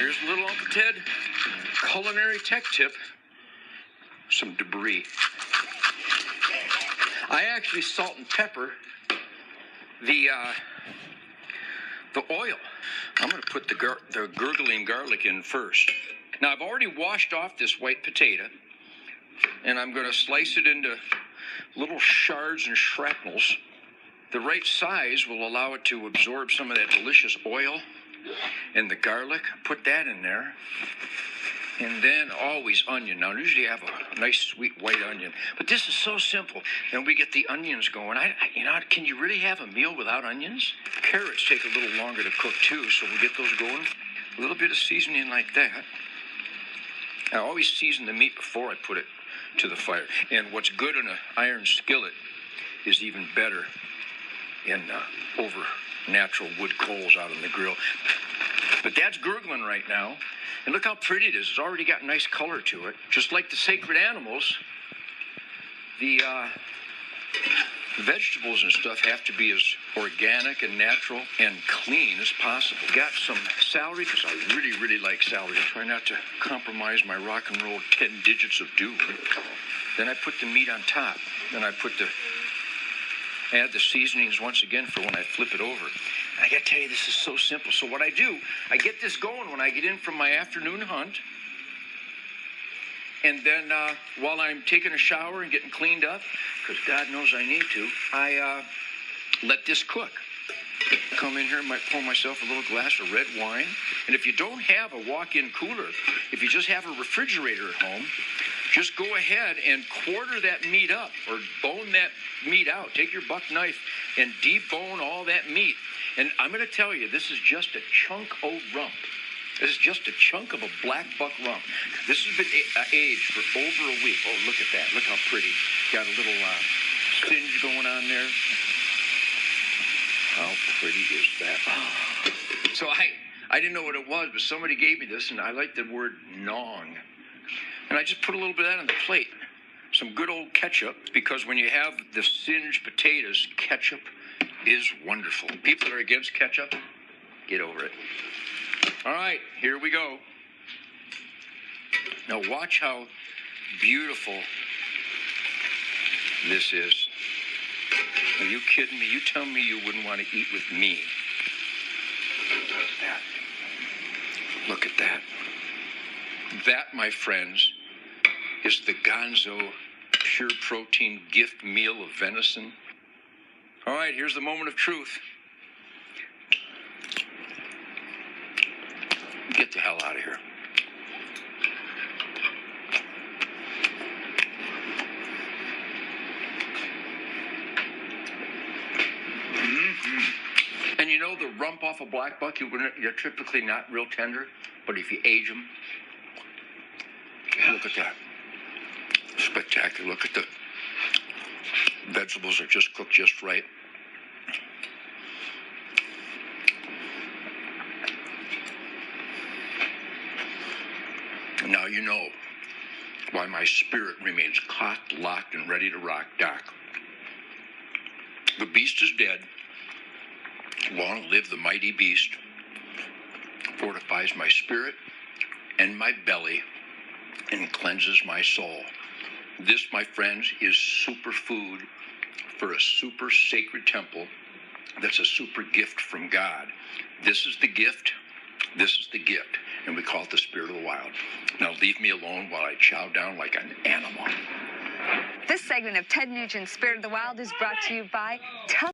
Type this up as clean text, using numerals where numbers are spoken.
Here's a little Uncle Ted culinary tech tip. Some debris. I actually salt and pepper the oil. I'm going to put the gurgling garlic in first. Now, I've already washed off this white potato, and I'm going to slice it into little shards and shrapnels. The right size will allow it to absorb some of that delicious oil and the garlic. Put that in there. And then always onion. Now, usually I have a nice sweet white onion, but this is so simple. Then we get the onions going. Can you really have a meal without onions? Carrots take a little longer to cook too, so we'll get those going. A little bit of seasoning like that. I always season the meat before I put it to the fire. And what's good in an iron skillet is even better in over natural wood coals out on the grill. But that's gurgling right now. And look how pretty it is. It's already got nice color to it. Just like the sacred animals, the vegetables and stuff have to be as organic and natural and clean as possible. Got some celery, because I really, really like celery. I try not to compromise my rock and roll 10 digits of doom. Then I put the meat on top. Then I add the seasonings once again for when I flip it over. I got to tell you, this is so simple. So what I do, I get this going when I get in from my afternoon hunt. And then while I'm taking a shower and getting cleaned up, because God knows I need to, I let this cook. Come in here and might pour myself a little glass of red wine. And if you don't have a walk-in cooler, if you just have a refrigerator at home, just go ahead and quarter that meat up or bone that meat out. Take your buck knife and debone all that meat. And I'm going to tell you, this is just a chunk of rump. This is just a chunk of a black buck rump. This has been aged for over a week. Oh, look at that. Look how pretty. Got a little singe going on there. How pretty is that? Oh. So I didn't know what it was, but somebody gave me this, and I like the word nong. And I just put a little bit of that on the plate. Some good old ketchup, because when you have the singed potatoes, ketchup is wonderful. People that are against ketchup, get over it. All right, here we go. Now watch how beautiful this is. Are you kidding me? You tell me you wouldn't want to eat with me. Look at that. Look at that. That, my friends, is the Gonzo pure protein gift meal of venison. All right, here's the moment of truth. Get the hell out of here. And you know, the rump off a black buck, you're typically not real tender, but if you age them, look at that. Spectacular. Look at the vegetables are just cooked just right. Now you know why my spirit remains cocked, locked, and ready to rock, Doc. The beast is dead. Long live the mighty beast. Fortifies my spirit and my belly and cleanses my soul. This, my friends, is superfood for a super sacred temple that's a super gift from God. This is the gift. This is the gift. And we call it the spirit of the wild. Now leave me alone while I chow down like an animal. This segment of Ted Nugent's Spirit of the Wild is brought to you by